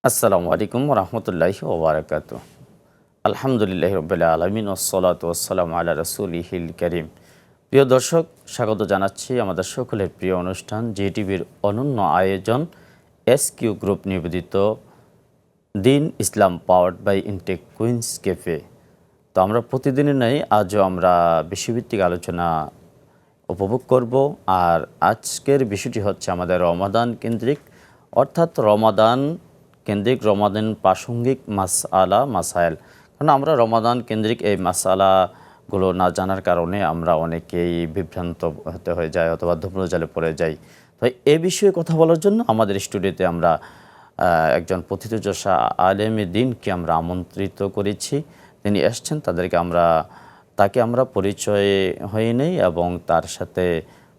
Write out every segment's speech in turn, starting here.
আসসালামু আলাইকুম রহমতুল্লাহি ওবরাকাতু। আলহামদুলিল্লাহ রবিল আলমিন ওসলাত ওসালাম আল্লাহ রসুলিহিল করিম। প্রিয় দর্শক, স্বাগত জানাচ্ছি আমাদের সকলের প্রিয় অনুষ্ঠান জিটিভির অনন্য আয়োজন SQ গ্রুপ নিবেদিত Din Islam powered by Intech Queens cafe. তো আমরা প্রতিদিনের নেই আজও আমরা বিষয়ভিত্তিক আলোচনা উপভোগ করব। আর আজকের বিষয়টি হচ্ছে আমাদের রমাদান কেন্দ্রিক, অর্থাৎ রমাদান রমাদান প্রাসঙ্গিক মাসাইল। কারণ আমরা রমাদান কেন্দ্রিক এই মাসালাগুলো না জানার কারণে আমরা অনেকেই বিভ্রান্ত হতে হয়ে যায় অথবা ধূম্রজালে পড়ে যাই। তো এই বিষয়ে কথা বলার জন্য আমাদের স্টুডিওতে আমরা একজন প্রথিতযশা আলেমে দ্বীনকে আমরা আমন্ত্রিত করেছি। তিনি এসছেন, তাকে আমরা পরিচয় হয়ে নেই এবং তার সাথে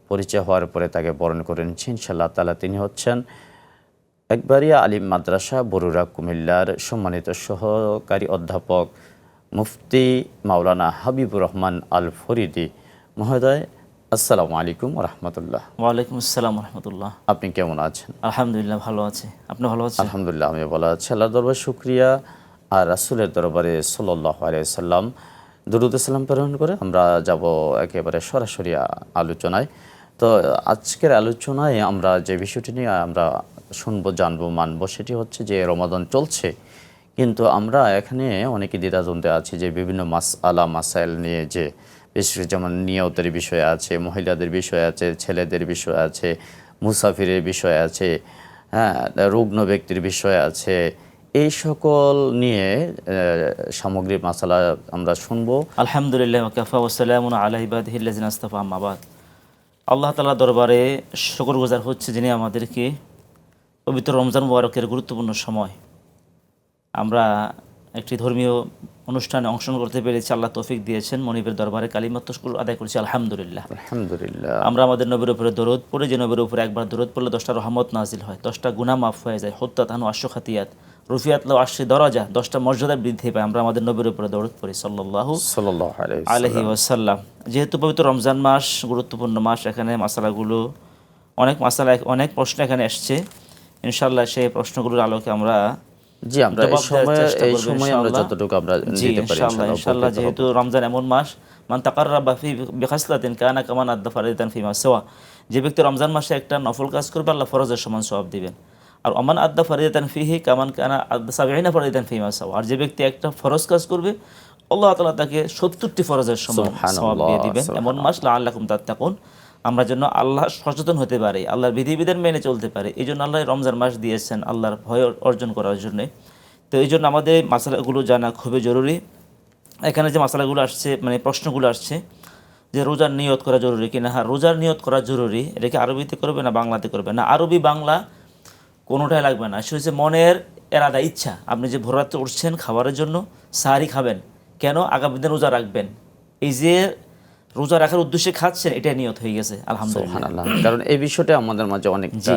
পরিচয় হওয়ার পরে তাকে বরণ করে নিচ্ছি ইনশাআল্লাহ তাআলা। তিনি হচ্ছেন একবারিয়া আলিম মাদ্রাসা বরুড়া কুমিল্লার সম্মানিত সহকারী অধ্যাপক মুফতি মাওলানা হাবিবুর রহমান আল ফরিদি মহোদয়। আসসালামু আলাইকুম রহমতুল্লাহ। ওয়ালাইকুম আসসালাম রহমতুল্লাহ। আপনি কেমন আছেন? আলহামদুলিল্লাহ ভালো আছি। আপনি ভালো আছেন? আলহামদুলিল্লাহ আমি ভালো আছি। আল্লাহর দরবারে শুকরিয়া আর রাসূলের দরবারে সাল্লাল্লাহু আলাইহি সাল্লাম দুরূদ সালাম প্রেরণ করে আমরা যাব একেবারে সরাসরি আলোচনায়। তো আজকের আলোচনায় আমরা যে বিষয়টি নিয়ে আমরা শুনবো, জানবো, মানবো সেটি হচ্ছে যে রমাদান চলছে, কিন্তু আমরা এখানে অনেকে দ্বিধাদ্বন্দ্বে আছি যে বিভিন্ন মাসাইল নিয়ে, যে বিশেষ যেমন নিয়তের বিষয় আছে, মহিলাদের বিষয় আছে, ছেলেদের বিষয় আছে, মুসাফিরের বিষয় আছে, হ্যাঁ, রুগ্ন ব্যক্তির বিষয় আছে। এই সকল নিয়ে সামগ্রিক মাসালা আমরা শুনবো। আলহামদুলিল্লাহ ওয়াকাফা ওয়াসসালামু আলা ইবাদিহিল্লাযিনা ইসতাফা, আম্মা বাদ। আল্লাহ তাআলার দরবারে শুকরগুজার হচ্ছে যিনি আমাদেরকে পবিত্র রমজান মুবারকের গুরুত্বপূর্ণ সময় আমরা একটি ধর্মীয় অনুষ্ঠানে অংশগ্রহণ করতে পেরেছি। আল্লাহ তৌফিক দিয়েছেন। মনিবের দরবারে কালিমাত শুকর আদায় করেছি আলহামদুলিল্লাহ। আলহামদুলিল্লাহ। আমরা আমাদের নবীর উপরে দরুদ পড়ে, যে নবীর উপরে একবার দরুদ পড়লে 10টা রহমত নাজিল হয়, 10টা গুনাহ মাফ হয়ে যায়, হুত্তাত আনহু আশু খাতিয়াত, রুফিয়াত লাহু 80 দরজা, 10টা মর্যাদা বৃদ্ধি পায়। আমরা আমাদের নবীর উপরে দরুদ পড়ি সাল্লাল্লাহু আলাইহি ওয়াসাল্লাম। যেহেতু পবিত্র রমজান মাস গুরুত্বপূর্ণ মাস, এখানে মাসালাগুলো অনেক প্রশ্ন এখানে আসছে। ইনশাআল্লাহ সেই প্রশ্নগুলোর আলোকে আমরা এই সময় আমরা যতটুকু আমরা দিতে পারি ইনশাআল্লাহ। যেহেতু রমজান এমন মাস, মান তাকাররাবা ফি বিখাসলাতিন কানা কামান আদ্দা ফারিদান ফিমা সাওয়া, যে ব্যক্তি রমজান মাসে একটা নফল কাজ করবে আল্লাহ ফরজের সমান সওয়াব দিবেন। আর আমান আদ্দা ফারিদান ফিহি কামান কানা আদ্দা সাবিঈনা ফারিদান ফিমা সাওয়া, আর যে ব্যক্তি একটা ফরজ কাজ করবে আল্লাহ তাআলা তাকে 70টি ফরজের সমান সওয়াব দিয়ে দিবেন। এমন মাস লাআল্লাকুম তাত্তাকুন, আমরা যেন আল্লাহ সচেতন হতে পারি, আল্লাহর বিধিবিধান মেনে চলতে পারি। এই জন্য আল্লাহ রমজান মাস দিয়েছেন আল্লাহর ভয় অর্জন করার জন্যে। তো এই জন্য আমাদের মাসালাগুলো জানা খুবই জরুরি। এখানে যে মাসালাগুলো আসছে, মানে প্রশ্নগুলো আসছে যে রোজার নিয়ত করা জরুরি কিনা। হ্যাঁ, রোজার নিয়ত করা জরুরি। এটা কি আরবিতে করবে না বাংলাতে করবে? না, আরবি বাংলা কোনোটাই লাগবে না। সে হচ্ছে মনের এরাদা, ইচ্ছা। আপনি যে ভোররাত্রে উঠছেন খাবারের জন্য, সাহারি খাবেন, কেন? আগামী দিন রোজা রাখবেন। এই যে রোজা রাখার উদ্দেশ্যে খাচ্ছেন, এটা নিয়ত হয়ে গেছে আলহামদুলিল্লাহ। কারণ এই বিষয়টা আমাদের মাঝে অনেকটা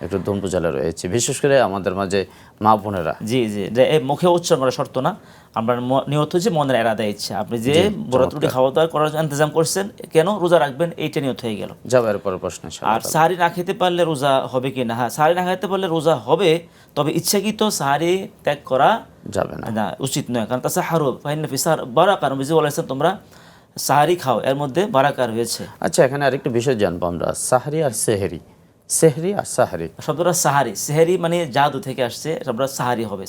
একটু ধূম্রজালে রয়েছে, বিশেষ করে আমাদের মাঝে মা বোনেরা। জি, মুখে উচ্চারণ করা শর্ত না, আমরা নিয়ত হচ্ছে মনের এরাদা, ইচ্ছা। আপনি যে বরাত রুটি খাওয়া দাওয়া করার ইন্তজাম করছেন, কেন রোজা রাখবেন, এইটা নিয়ত হয়ে গেল। যাবার পর প্রশ্ন। আর সাহারি না খেতে পারলে রোজা হবে কি না? হ্যাঁ, সাহারি না খেতে পারলে রোজা হবে, তবে ইচ্ছাকৃত সাহারি ত্যাগ করা যাবে না, উচিত নয়। কারণ তাসাহারু ফাইন্না ফি সাহর বারাকা, নবী বলেছেন তোমরা সাহারি খাও, এর মধ্যে বারাকা রয়েছে। আচ্ছা, এখানে আরেকটা বিষয় জানবো আমরা, সাহারি আর সেহরি। সেহরি আর সাহারি শব্দটা সেহরি মানে জাদু থেকে আসছে, শব্দটা সাহারি হবে।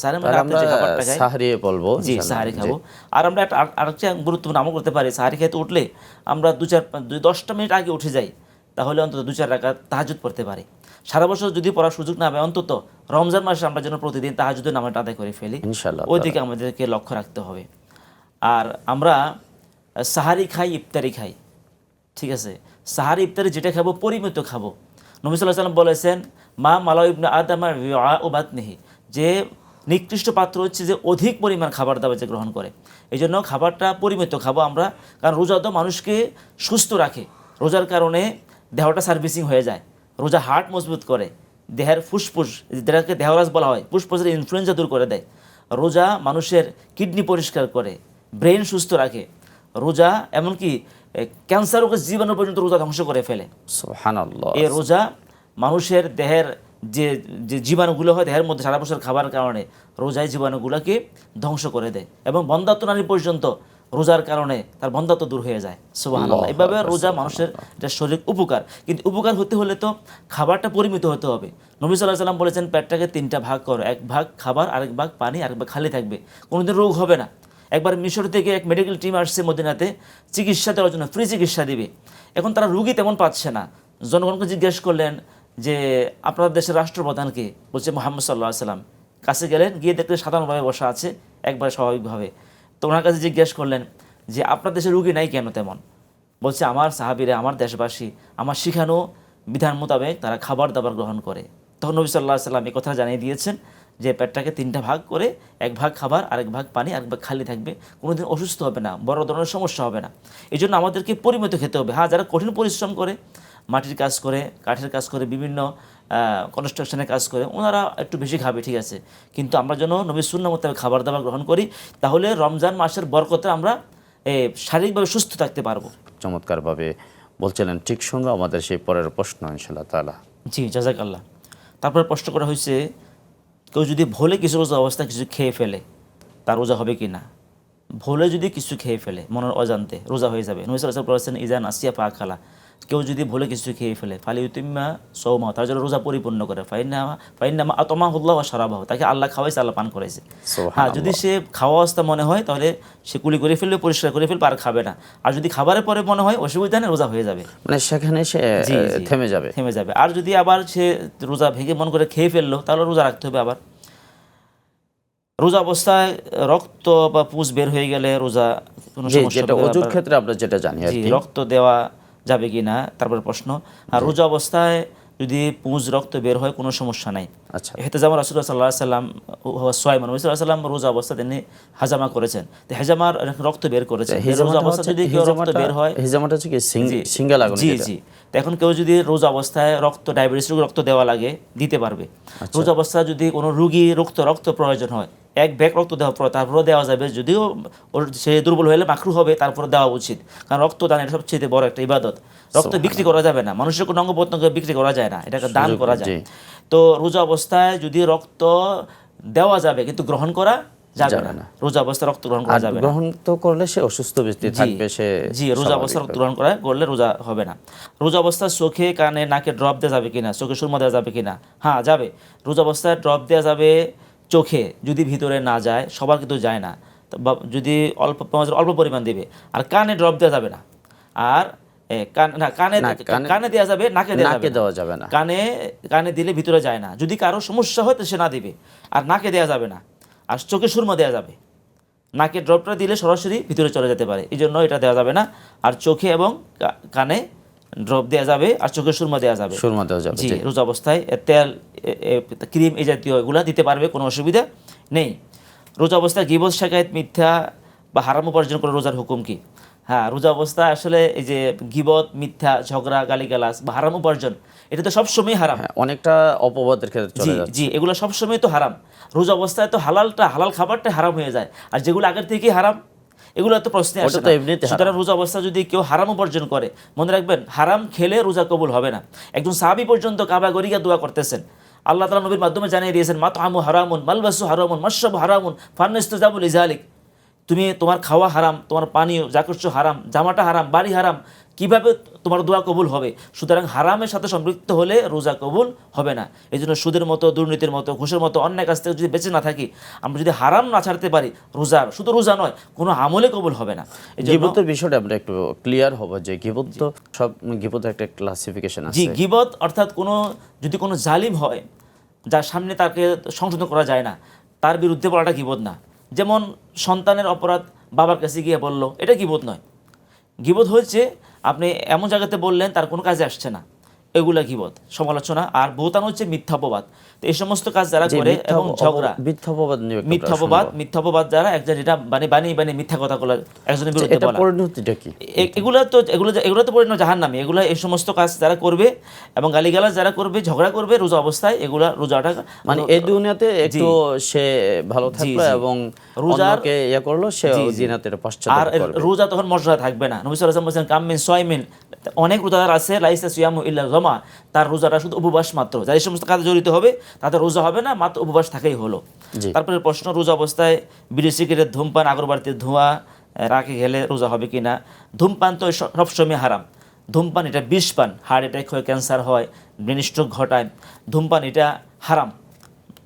সাহারি বলবো, জি সাহারি খাবো। আর আমরা আরেকটা গুরুত্বপূর্ণ আমল করতে পারি। সাহারি খেতে উঠলে আমরা 10টা মিনিট আগে উঠে যাই, তাহলে অন্তত 2-4 রাকাত তাহাজ্জুদ পড়তে পারি। সারা বছর যদি পড়ার সুযোগ না হবে, অন্তত রমজান মাসে আমরা যেন প্রতিদিন তাহাজ্জুদের নামাজটা আদায় করে ফেলি, ইনশাআল্লাহ। ওই দিকে আমাদেরকে লক্ষ্য রাখতে হবে। আর আমরা সাহারি খাই, ইফতারি খাই, ঠিক আছে। সাহারি ইফতারি যেটা খাবো পরিমিত খাবো। নবী সাল্লাল্লাহু আলাইহি ওয়াসাল্লাম বলেছেন, মা মালাউ ইবনে আদম ও বাতনিহি, যে নিকৃষ্ট পাত্র হচ্ছে যে অধিক পরিমাণ খাবার দাবার যে গ্রহণ করে। এই জন্য খাবারটা পরিমিত খাবো আমরা। কারণ রোজা তো মানুষকে সুস্থ রাখে, রোজার কারণে দেহটা সার্ভিসিং হয়ে যায়। রোজা হার্ট মজবুত করে, দেহের ফুসফুস, যেটাকে দেহরাজ বলা হয়, ফুসফুসের ইনফ্লুয়েঞ্জা দূর করে দেয়। রোজা মানুষের কিডনি পরিষ্কার করে, ব্রেন সুস্থ রাখে। রোজা এমনকি ক্যান্সার রোগের জীবাণু পর্যন্ত রোজা ধ্বংস করে ফেলে। সুবহানাল্লাহ। এই রোজা মানুষের দেহের যে যে জীবাণুগুলো হয় দেহের মধ্যে সারা বছর খাবার কারণে, রোজায় জীবাণুগুলোকে ধ্বংস করে দেয় এবং বন্ধ্যাত্ব নারী পর্যন্ত রোজার কারণে তার বন্ধ্যাত্ব দূর হয়ে যায়। সুবহানাল্লাহ। এইভাবে রোজা মানুষের এটা শরীর উপকার, কিন্তু উপকার হতে হলে তো খাবারটা পরিমিত হতে হবে। নবী সাল্লাল্লাহু আলাইহি ওয়াসাল্লাম বলেছেন পেটটাকে 3টা ভাগ করো, এক ভাগ খাবার, আরেক ভাগ পানি, আরেক ভাগ খালি থাকবে, কোনোদিন রোগ হবে না। একবার মিশর থেকে এক মেডিকেল টিম আসছে মদিনাতে চিকিৎসা দেওয়ার জন্য, ফ্রি চিকিৎসা দিবে। এখন তারা রুগী তেমন পাচ্ছে না। জনগণকে জিজ্ঞেস করলেন যে আপনার দেশের রাষ্ট্রপ্রধান কে? বলছে মুহাম্মদ সাল্লাল্লাহু আলাইহি ওয়াসাল্লাম। কাছে গেলেন, গিয়ে দেখলে সাধারণভাবে বসা আছে, একবারে স্বাভাবিকভাবে। তো ওনার কাছে জিজ্ঞেস করলেন যে আপনার দেশে রুগী নাই কেন তেমন? বলছে আমার সাহাবীরা, আমার দেশবাসী আমার শিখানো বিধান মোতাবেক তারা খাবার দাবার গ্রহণ করে। তখন নবী সাল্লাল্লাহু আলাইহি ওয়াসাল্লাম এই কথা জানিয়ে দিয়েছেন যে পেটটাকে 3টা ভাগ করে, এক ভাগ খাবার, আরেক ভাগ পানি, আরেক ভাগ খালি থাকবে, কোনোদিন অসুস্থ হবে না, বড় ধরনের সমস্যা হবে না। এই জন্য আমাদেরকে পরিমিত খেতে হবে। হ্যাঁ, যারা কঠিন পরিশ্রম করে, মাটির কাজ করে, কাঠের কাজ করে, বিভিন্ন কনস্ট্রাকশনের কাজ করে, ওনারা একটু বেশি খাবে, ঠিক আছে, কিন্তু আমরা যেন নবীর সুন্নাহ মোতাবেক খাবার দাবার গ্রহণ করি, তাহলে রমজান মাসের বরকতে আমরা শারীরিকভাবে সুস্থ থাকতে পারবো। চমৎকারভাবে বলছিলেন। ঠিক সঙ্গে আমাদের সেই পরের প্রশ্ন ইনশাআল্লাহ তাআলা। জি, জাযাকাল্লাহ। তারপরে প্রশ্ন করা হয়েছে, কেউ যদি ভুলে কিছু রোজা অবস্থায় কিছু খেয়ে ফেলে, তার রোজা হবে কি না? ভুলে যদি কিছু খেয়ে ফেলে, মনের অজান্তে, রোজা হয়ে যাবে। নবী সাল্লাল্লাহু আলাইহি ওয়াসাল্লাম বলেছেন ইজা নাসিয়া ফাআকালা, কেউ যদি ভুলে কিছু খেয়ে ফেলে, ফালিউতিম্মা সাওমাহু, তার জন্য রোজা পরিপূর্ণ করে। ফাইন্নামা আতমাহুল্লাহ ওয়া শারাবাহু, তাকে আল্লাহ খাওয়াইছে, আল্লাহ পান করাইছে। হ্যাঁ, যদি সে খাওয়া অবস্থা মনে হয় তাহলে সে কুলি করে ফেলবে, পরিষ্কার করে ফেলবে, আর খাবে না। আর যদি খাবারের পরে মনে হয় অসুবিধা নেই, রোজা হয়ে যাবে, মানে সেখানে সে থেমে যাবে। আর যদি আবার সে রোজা ভেঙে মন করে খেয়ে ফেললো, তাহলে রোজা রাখতে হবে আবার। রোজা অবস্থায় রক্ত বা পুঁজ বের হয়ে গেলে রোজা কোনো সমস্যা যেটা ওযুর ক্ষেত্রে আমরা যেটা জানি আর কি, রক্ত দেওয়া যাবে কি না, তারপরে প্রশ্ন। আর রোজা অবস্থায় যদি পুঁজ রক্ত বের হয় কোনো সমস্যা নাই। আচ্ছা, এতে যেমন রাসূলুল্লাহ সাল্লাল্লাহু আলাইহি ওয়াসাল্লাম সোয়াইমান, নবী সাল্লাল্লাহু আলাইহি ওয়াসাল্লাম রোজা অবস্থায় তিনি হাজামা করেছেন, তো হাজামার রক্ত বের করেছেন। রোজা অবস্থায় যদি কেউ রক্ত বের হয়, হিজামাটা হচ্ছে কি সিঙ্গা লাগানো। জি জি। তো এখন কেউ যদি রোজা অবস্থায় রক্ত, ডায়াবেটিস রোগী রক্ত দেওয়া লাগে, দিতে পারবে। রোজা অবস্থায় যদি কোনো রোগী রক্ত প্রয়োজন হয়, এক ব্যাগ রক্ত দেওয়া পর তারপরে দেওয়া যাবে, যদিও ওর সে দুর্বল হলে মাকরুহ হবে, তারপরে দেওয়া উচিত, কারণ রক্তদান এটা সবচেয়ে বড় একটা ইবাদত। রক্ত বিক্রি করা যাবে না, মানুষের কোনো অঙ্গ প্রত্যঙ্গ বিক্রি করা যায় না, এটাকে দান করা যায়। তো রোজা অবস্থায় যদি রক্ত দেওয়া যাবে কিন্তু গ্রহণ করা যাবে না। রোজা অবস্থায় রক্ত গ্রহণ করা যাবে না। গ্রহণ তো করলে সে অসুস্থ ব্যক্তি থাকবে, সে জি, রোজা অবস্থায় রক্ত গ্রহণ করলে রোজা হবে না। রোজা অবস্থায় চোখে, কানে, নাকে ড্রপ দেওয়া যাবে কিনা, চোখে সুরমা দেওয়া যাবে কিনা? হ্যাঁ, যাবে। রোজা অবস্থায় ড্রপ দেওয়া যাবে চোখে, যদি ভিতরে না যায়, সবার কিন্তু যায় না, যদি অল্প পরিমাণ দিবে। আর কানে ড্রপ দেওয়া যাবে না। আর কানে দেওয়া যাবে, নাকে দেওয়া যাবে না। কানে দিলে ভিতরে যায় না, যদি কারো সমস্যা হয় তো সে না দিবে। আর নাকে দেওয়া যাবে না, আর চোখে সুরমা দেওয়া যাবে। নাকে ড্রপটা দিলে সরাসরি ভিতরে চলে যেতে পারে, এই জন্য এটা দেওয়া যাবে না। আর চোখে এবং কানে ড্রপ দেওয়া যাবে, আর চোখে সুরমা দেওয়া যাবে। জি, রোজা অবস্থায় তেল, ক্রিম, এই জাতীয় এগুলা দিতে পারবে, কোনো অসুবিধা নেই। রোজা অবস্থায় গীবত, শিকায়েত, মিথ্যা বা হারাম উপার্জন করে রোজার হুকুম কি? হ্যাঁ, রোজা অবস্থায় আসলে এই যে গীবত, মিথ্যা, ঝগড়া, গালিগালাজ বা হারাম উপার্জন, এটা তো সবসময় হারাম। অনেকটা অপবাদের ক্ষেত্রে চলে যাচ্ছে। জি, এগুলো সবসময় তো হারাম। রোজা অবস্থায় তো হালাল খাবারটা হারাম হয়ে যায়, আর যেগুলো আগের থেকেই হারাম এগুলো তো প্রশ্নে আসে না। সুতরাং রোজা অবস্থা যদি কেউ হারাম উপার্জন করে, মনে রাখবেন হারাম খেলে রোজা কবুল হবে না। একজন সাহাবী পর্যন্ত কাবা গরিয়া দোয়া করতেছেন, আল্লাহ তাআলা নবীর মাধ্যমে জানিয়ে দিয়েছেন, মাতআমু হারামুন, মালবাসু হারামুন, মাশরাবু হারামুন, ফান্নাস্তাজাবু লিযালিক। তুমি, তোমার খাওয়া হারাম, তোমার পানীয় যা করছো হারাম, জামাটা হারাম, বাড়ি হারাম, কিভাবে তোমার দোয়া কবুল হবে? সুতরাং হারামের সাথে সম্পৃক্ত হলে রোজা কবুল হবে না। এই জন্য সুদের মতো, দুর্নীতির মতো, ঘুষের মতো অন্যায় কাছ থেকে যদি বেঁচে না থাকি, আমরা যদি হারাম না ছাড়তে পারি, শুধু রোজা নয়, কোনো আমলে কবুল হবে না। গীবতের বিষয়টা আমরা একটু ক্লিয়ার হব যে গীবত তো সব, গীবতের একটা ক্লাসিফিকেশন আছে। জি, গীবত অর্থাৎ যদি কোনো জালিম হয়, যার সামনে তাকে সংশোধন করা যায় না, তার বিরুদ্ধে বলাটা গীবত না। যেমন সন্তানের অপরাধ বাবার কাছে গিয়ে বলল, এটা গীবত নয়। গীবত হচ্ছে আপনি এমন জায়গাতে বললেন তার কোনো কাজে আসছে না, এগুলা গীবত, সমালোচনা। আর বহতান হচ্ছে মিথ্যাপবাদ। তো এই সমস্ত কাজ যারা করে, এবং ঝগড়া, মিথ্যাপবাদ যারা একজন, এটা বানিয়ে মিথ্যা কথা বলা, একজনের বিরুদ্ধে বলা, পরিণতিটা কি? এগুলো তো পরিণত জাহান্নামী। এগুলা এই সমস্ত কাজ যারা করবে এবং গালিগালাজ যারা করবে, ঝগড়া করবে রোজা অবস্থায়, এগুলা রোজাটা মানে এই দুনিয়াতে একটু সে ভালো থাকলো এবং রোজাকে করলো, সে দুনিয়াতে পশ্চাৎ। আর রোজা তখন মর্যাদা থাকবে না। নবী সাল্লাল্লাহু আলাইহি ওয়াসাল্লাম বলেছেন, কাম মিন সাইমিন অনেক রোজাদার আছে লাইসা সিয়ামু ইল্লা জমা, তার রোজাটা শুধু উপবাস মাত্র, যারা এই সমস্ত কাজে জড়িত হবে তাদের রোজা হবে না, মাত্র উপবাস থাকেই হলো। জি। তারপরে প্রশ্ন, রোজা অবস্থায় বিড়ি সিগারেট ধূমপান আগরবাতির ধোঁয়া রাখে গেলে রোজা হবে কি না? ধূমপান তো সবসময় হারাম। ধূমপান এটা বিষ পান, হার্ট অ্যাটাক হয়, ক্যান্সার হয়, ব্রেন স্ট্রোক ঘটায়। ধূমপান এটা হারাম।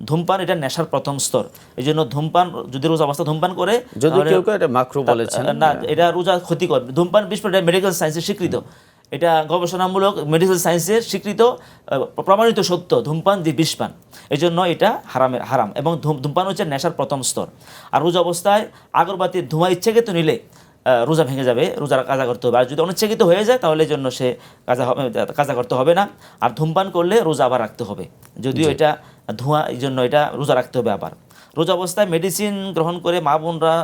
ধূমপান এটা নেশার প্রথম স্তর। এই জন্য ধূমপান যদি রোজা অবস্থা ধূমপান করে, যদি কেউ কেউ এটা মাকরু বলেছেন, না এটা রোজা ক্ষতিকর। ধূমপান বিষ পান, এটা মেডিকেল সায়েন্সে স্বীকৃত, এটা গবেষণামূলক মেডিকেল সায়েন্সের স্বীকৃত প্রমাণিত সত্য, ধূমপান যে বিষ পান। এই জন্য এটা হারাম এবং ধূমপান হচ্ছে নেশার প্রথম স্তর। আর রোজা অবস্থায় আগরবাতির ধোঁয়া ইচ্ছাকৃত নিলে রোজা ভেঙে যাবে, রোজা কাজা করতে হবে। আর যদি অনিচ্ছাকৃত হয়ে যায় তাহলে এই জন্য সে কাজা করতে হবে না। আর ধূমপান করলে রোজা আবার রাখতে হবে, যদিও এটা ধোঁয়া, এই জন্য এটা রোজা রাখতে হবে আবার। রোজা অবস্থায় মেডিসিন গ্রহণ করে মা বোনরা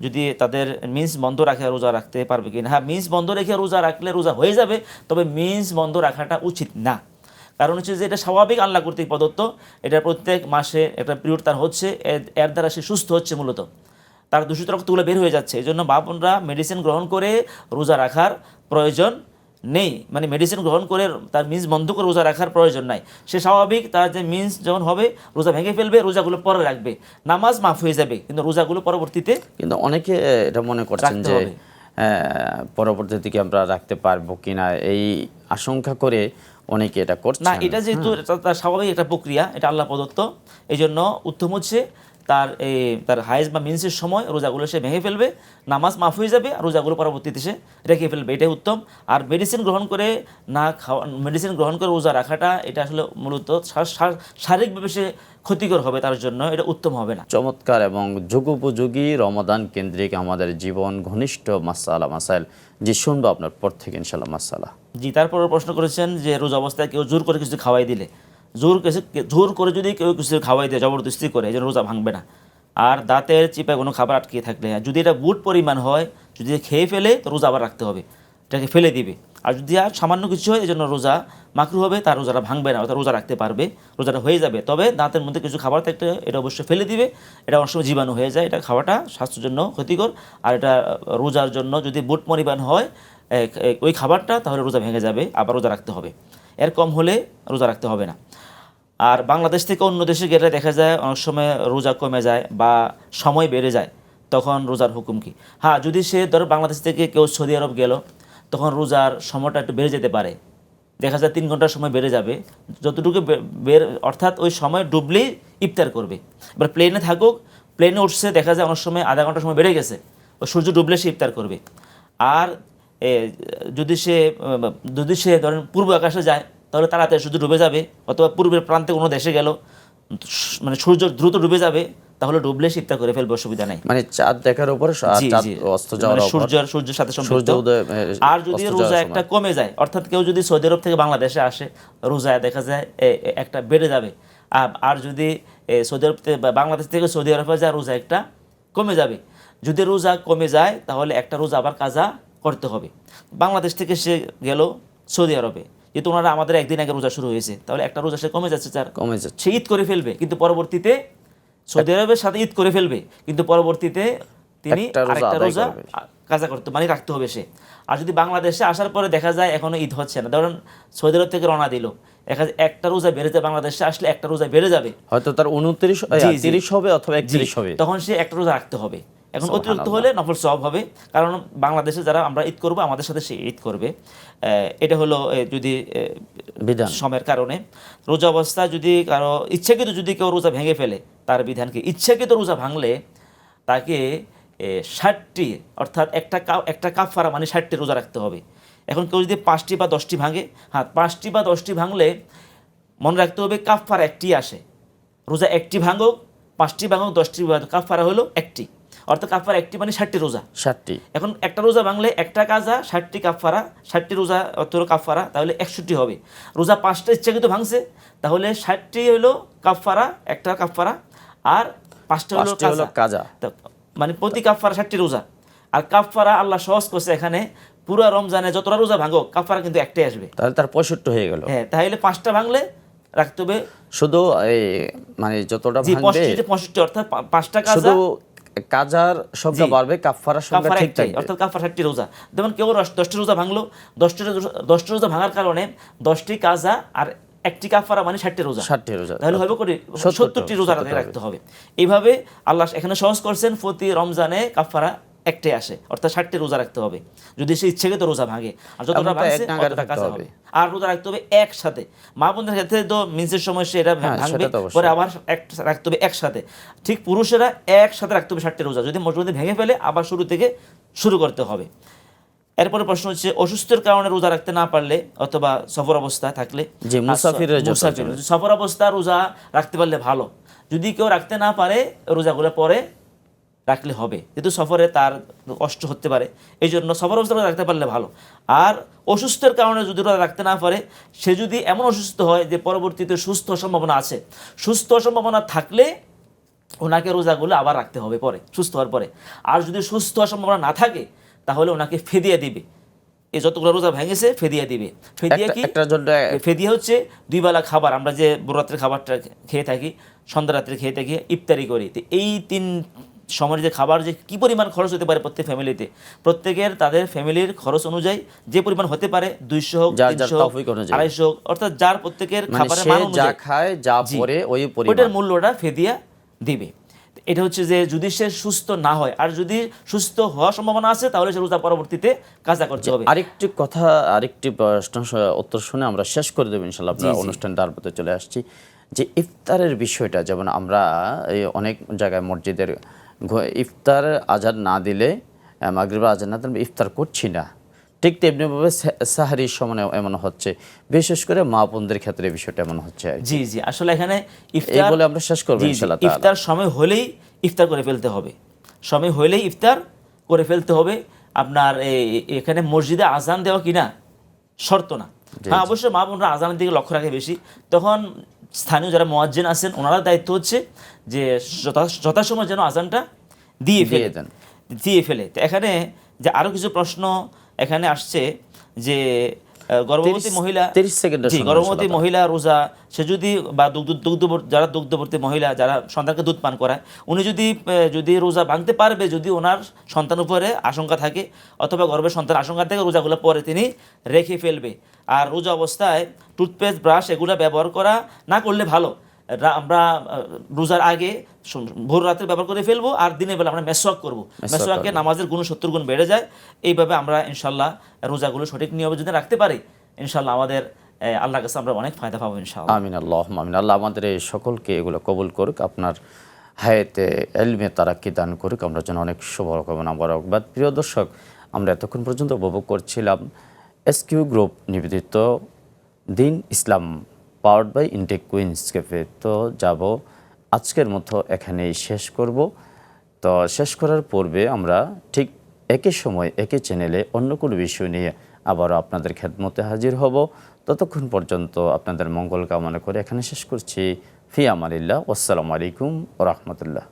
যদি তাদের মিন্স বন্ধ রাখে রোজা রাখতে পারবে কি না? হ্যাঁ, মিন্স বন্ধ রেখে রোজা রাখলে রোজা হয়ে যাবে, তবে মিন্স বন্ধ রাখাটা উচিত না। কারণ হচ্ছে যে এটা স্বাভাবিক আল্লাহ কর্তৃক প্রদত্ত, এটা প্রত্যেক মাসে একটা পিরিয়ড তার হচ্ছে, এর দ্বারা সে সুস্থ হচ্ছে, মূলত তার দূষিত রক্তগুলো বের হয়ে যাচ্ছে। এই জন্য মা বোনরা মেডিসিন গ্রহণ করে রোজা রাখার প্রয়োজন নেই, মানে মেডিসিন গ্রহণ করে তার মিন্স বন্ধ করে রোজা রাখার প্রয়োজন নাই। সে স্বাভাবিক তার যে মিন্স যখন হবে রোজা ভেঙে ফেলবে, রোজাগুলো পরে রাখবে, নামাজ মাফ হয়ে যাবে, কিন্তু রোজাগুলো পরবর্তীতে কিন্তু অনেকে এটা মনে করছেন যে পরবর্তীতে কি আমরা রাখতে পারবো কিনা, এই আশঙ্কা করে অনেকে এটা করছে না। এটা যেহেতু তার স্বাভাবিক একটা প্রক্রিয়া, এটা আল্লাহ প্রদত্ত, এই জন্য উত্তম হচ্ছে তার হাইজ বা মিন্সের সময় রোজাগুলো সে ভেঙে ফেলবে, নামাজ মাফ হয়ে যাবে, আর রোজাগুলো পরবর্তীতে সে রেখে ফেলবে, এটাই উত্তম। আর মেডিসিন গ্রহণ করে মেডিসিন গ্রহণ করে রোজা রাখাটা এটা আসলে মূলত শারীরিকভাবে সে ক্ষতিকর হবে, তার জন্য এটা উত্তম হবে না। চমৎকার এবং যুগোপযোগী রমাদান কেন্দ্রিক আমাদের জীবন ঘনিষ্ঠ মাসাইল জি শুনবো আপনার পর থেকে ইনশাল্লাহ মাসালা। জি, তারপর প্রশ্ন করেছেন যে রোজা অবস্থায় কেউ জোর করে কিছু খাওয়াই দিলে, জোর করে যদি কেউ কিছু খাওয়াই দেয় জবরদস্তি করে, এই জন্য রোজা ভাঙবে না। আর দাঁতের চিপায় কোনো খাবার আটকে থাকলে, যদি এটা বুট পরিমাণ হয়, যদি খেয়ে ফেলে তো রোজা আবার রাখতে হবে, এটাকে ফেলে দিবে। আর যদি আর সামান্য কিছু হয় এই জন্য রোজা মাকরু হবে, তার রোজাটা ভাঙবে না, অর্থাৎ রোজা রাখতে পারবে, রোজাটা হয়ে যাবে। তবে দাঁতের মধ্যে কিছু খাবার থাকলে এটা অবশ্যই ফেলে দিবে, এটা অনেক সময় জীবাণু হয়ে যায়, এটা খাওয়াটা স্বাস্থ্যের জন্য ক্ষতিকর। আর এটা রোজার জন্য যদি বুট পরিমাণ হয় ওই খাবারটা, তাহলে রোজা ভেঙে যাবে, আবার রোজা রাখতে হবে, এর কম হলে রোজা রাখতে হবে না। আর বাংলাদেশ থেকে অন্য দেশে গেলে দেখা যায় অনেক সময় রোজা কমে যায় বা সময় বেড়ে যায়, তখন রোজার হুকুম কি? হ্যাঁ, যদি সে ধরো বাংলাদেশ থেকে কেউ সৌদি আরব গেল, তখন রোজার সময়টা একটু বেড়ে যেতে পারে, দেখা যায় 3 ঘন্টার সময় বেড়ে যাবে, যতটুকু অর্থাৎ ওই সময় ডুবলেই ইফতার করবে। এবার প্লেনে থাকুক, প্লেনে উঠছে, দেখা যায় অনেক সময় আধা ঘন্টার সময় বেড়ে গেছে, ওই সূর্য ডুবলে সে ইফতার করবে। আর যদি সে ধরেন পূর্ব আকাশে যায়, তাহলে তাড়াতাড়ি সূর্য ডুবে যাবে, অথবা পূর্বের প্রান্তে কোনো দেশে গেল, মানে সূর্য দ্রুত ডুবে যাবে, তাহলে ডুবলে ইফতার করে ফেলবে, অসুবিধা নাই। মানে চাঁদ দেখার উপরে চাঁদ অস্ত যাওয়ার সূর্যের সাথে সম্পৃক্ত। আর যদি রোজা একটা কমে যায়, অর্থাৎ কেউ যদি সৌদি আরব থেকে বাংলাদেশে আসে, রোজা দেখা যায় একটা বেড়ে যাবে। আর যদি সৌদি আরব থেকে বাংলাদেশ থেকে সৌদি আরবে যায়, রোজা একটা কমে যাবে। যদি রোজা কমে যায় তাহলে একটা রোজা আবার কাজা করতে হবে। বাংলাদেশ থেকে সে গেল সৌদি আরবে, যেহেতু ওনারা আমাদের একদিন আগে রোজা শুরু হয়েছে, তাহলে একটা রোজা সে কমে যাচ্ছে, সে ঈদ করে ফেলবে, কিন্তু পরবর্তীতে সৌদি আরবের সাথে ঈদ করে ফেলবে, কিন্তু পরবর্তীতে তিনি আরেকটা রোজা কাজা করতে মানে রাখতে হবে সে। আর যদি বাংলাদেশে আসার পরে দেখা যায় এখনো ঈদ হচ্ছে না, ধরুন সৌদি আরব থেকে রওনা দিল, একটা রোজা বেড়ে যায়, বাংলাদেশে আসলে একটা রোজা বেড়ে যাবে, হয়তো তার 29-30 হবে অথবা 31 হবে, তখন সে একটা রোজা রাখতে হবে। এখন অতিরিক্ত হলে নফল সওয়াব হবে, কারণ বাংলাদেশে যারা আমরা ঈদ করবো আমাদের সাথে সে ঈদ করবে। এটা হলো যদি বিধান সময়ের কারণে। রোজা অবস্থা যদি কারো ইচ্ছাকৃত যদি কেউ রোজা ভেঙে ফেলে, তার বিধানকে ইচ্ছাকৃত রোজা ভাঙলে তাকে 60টি অর্থাৎ একটা কাফারা মানে 60টি রোজা রাখতে হবে। এখন কেউ যদি 5টি বা 10টি ভাঙে, হ্যাঁ 5টি বা 10টি ভাঙলে মনে রাখতে হবে কাফারা একটি আসে, রোজা একটি ভাঙুক, 5টি ভাঙুক, 10টি কাফারা হলো একটি, অর্থাৎ কাফারা একটি মানে 60টি রোজা, 60টি। এখন একটা রোজা ভাঙলে একটা কাজা, 60টি কাফারা, 60টি রোজা অত কাফারা, তাহলে 61টি হবে। রোজা 5টা ইচ্ছাকৃত ভাঙছে, তাহলে 60টি হলো কাফারা, একটা কাফারা, আর 5টা হলো কাজা, মানে প্রতি কাফারা 60টি রোজা। আর কাফারা আল্লাহ সহজ করছে এখানে, পুরো রমজানে যতটা রোজা ভাঙো কাফারা কিন্তু একটাই আসবে, তাহলে তার 65 হয়ে গেল। হ্যাঁ, তাহলে 5টা ভাঙলে রাখতে হবে শুধু মানে যতটা ভাঙবে 65 অর্থাৎ 5টা কাজা, শুধু কাজার সংখ্যা বাড়বে, কাফারার সংখ্যা কাফারা ঠিক একটাই, থাকবে। অর্থাৎ কাফারা 60টি রোজা। যেমন কেউ 10টি রোজা ভাঙলো, 10টি রোজা ভাঙার কারণে 10টি কাজা আর একটি কাফারা মানে 60টি রোজা, 60টি রোজা, তাহলে হবে করে 70টি রোজা রাখতে হবে। এইভাবে আল্লাহ এখানে সহজ করছেন, প্রতি রমজানে কাফারা একটাই আসে, অর্থাৎ 60টি রোজা রাখতে হবে যদি সে ইচ্ছাকৃত রোজা ভাঙে। আর যতটা ভাঙছে ততটা কাজা হবে। আর রোজা রাখতে হবে একসাথে। মা বোনদের ক্ষেত্রে তো মিন্সের সময় সে এটা ভাঙবে, পরে আবার রাখতে হবে একসাথে। ঠিক পুরুষেরা একসাথে রাখতে হবে 60টি রোজা। যদি মধ্যে ভেঙে ফেলে আবার শুরু থেকে শুরু করতে হবে। এরপরে প্রশ্ন হচ্ছে, অসুস্থের কারণে রোজা রাখতে না পারলে অথবা সফর অবস্থায় থাকলে, যে মুসাফিরের সফর অবস্থা রোজা রাখতে পারলে ভালো। যদি কেউ রাখতে না পারে রোজাগুলো পরে রাখলে হবে, যেহেতু সফরে তার কষ্ট হতে পারে, এই জন্য সফর অবস্থা রাখতে পারলে ভালো। আর অসুস্থের কারণে যদি রোজা রাখতে না পারে, সে যদি এমন অসুস্থ হয় যে পরবর্তীতে সুস্থ সম্ভাবনা আছে, সুস্থ সম্ভাবনা থাকলে ওনাকে রোজাগুলো আবার রাখতে হবে পরে, সুস্থ হওয়ার পরে। আর যদি সুস্থ হওয়ার সম্ভাবনা না থাকে তাহলে ওনাকে ফেদিয়া দিবে। এই যতগুলো রোজা ভেঙেছে ফেদিয়া দিবে। ফেদিয়া কি? ফেদিয়া হচ্ছে 2 বেলা খাবার, আমরা যে রাত্রের খাবারটা খেয়ে থাকি, সন্ধ্যা রাত্রে খেয়ে থাকি, ইফতারি করি। তো এই 3 সময়ের যে খাবার যে কী পরিমাণ খরচ হতে পারে প্রত্যেক ফ্যামিলিতে, প্রত্যেকের তাদের ফ্যামিলির খরচ অনুযায়ী যে পরিমাণ হতে পারে, 200 হোক, 300 হোক, 250 হোক, অর্থাৎ যার প্রত্যেকের খাবারের মান অনুযায়ী যা খায় যা পরে ওই পরিমাণ ওটার মূল্যটা ফেদিয়া দিবে। এটা হচ্ছে যে যদি সে সুস্থ না হয়, আর যদি সুস্থ হওয়ার সম্ভাবনা আছে তাহলে সে রোজা পরবর্তীতে কাজা করতে হবে। আরেকটি প্রশ্ন উত্তর শুনে আমরা শেষ করে দেব ইনশাআল্লাহ। আমরা অনুষ্ঠানটা আর পথে চলে আসছি যে ইফতারের বিষয়টা, যেমন আমরা অনেক জায়গায় মসজিদের ইফতার আজান না দিলে, মাগরিবের আজান না দিলে ইফতার করছি না, ঠিক তেমনিভাবে সাহারির সময় এমন হচ্ছে, বিশেষ করে মা বোনদের ক্ষেত্রে বিষয়টা এমন হচ্ছে। জি জি, আসলে এখানে ইফতার বলে আমরা শেষ করব ইনশাআল্লাহ। ইফতার সময় হলেই ইফতার করে ফেলতে হবে, সময় হলেই ইফতার করে ফেলতে হবে। আপনার এখানে মসজিদে আজান দেওয়া কিনা শর্ত না। হ্যাঁ, অবশ্যই মা বোনরা আজানের দিকে লক্ষ্য রাখে বেশি। তখন স্থানীয় যারা মুয়াজ্জিন আছেন ওনারা দায়িত্ব হচ্ছে যে যথাসময় যেন আজানটা দিয়ে ফেলে। তো এখানে যে আরও কিছু প্রশ্ন এখানে আসছে যে গর্ভবতী মহিলা, 30 সেকেন্ডের গর্ভবতী মহিলা রোজা, সে যদি বা যারা দুগ্ধবর্তী মহিলা যারা সন্তানকে দুধ পান করায়, উনি যদি রোজা ভাঙতে পারবে, যদি ওনার সন্তান উপরে আশঙ্কা থাকে অথবা গর্ভের সন্তান আশঙ্কা থাকে, রোজাগুলো পরে তিনি রেখে ফেলবে। আর রোজা অবস্থায় টুথপেস্ট, ব্রাশ এগুলো ব্যবহার করা না করলে ভালো। আমরা রোজার আগে ভোর রাত্রে ব্যবহার করে ফেলবো, আর দিনের বেলা আমরা মেসওয়াক করবো। মেসওয়াকে নামাজের গুণ 70 গুণ বেড়ে যায়। এইভাবে আমরা ইনশাল্লাহ রোজাগুলো সঠিক নিয়মে যদি রাখতে পারি, ইনশাল্লাহ আমাদের আল্লাহর কাছে আমরা অনেক ফায়দা পাবো ইনশাআল্লাহ। আমিন, আল্লাহুম্মা আমিন। আল্লাহ আমাদের এই সকলকে এগুলো কবুল করুক, আপনার হায়াতে ইলমে তারাক্কি দান করুক, আমরা যেন অনেক শুভকামনা মোবারকবাদ। প্রিয় দর্শক, আমরা এতক্ষণ পর্যন্ত উপভোগ করছিলাম এসকিউ গ্রুপ নিবেদিত Din Islam, powered by Intech Queens cafe. তো যাব আজকের মতো এখানেই শেষ করব। তো শেষ করার পূর্বে আমরা ঠিক একই সময় একই চ্যানেলে অন্য কোনো বিষয় নিয়ে আবারও আপনাদের খেদমতে হাজির হব। ততক্ষণ পর্যন্ত আপনাদের মঙ্গল কামনা করে এখানে শেষ করছি। ফি আমানিল্লাহ। আসসালামু আলাইকুম ওয়া রাহমাতুল্লাহ।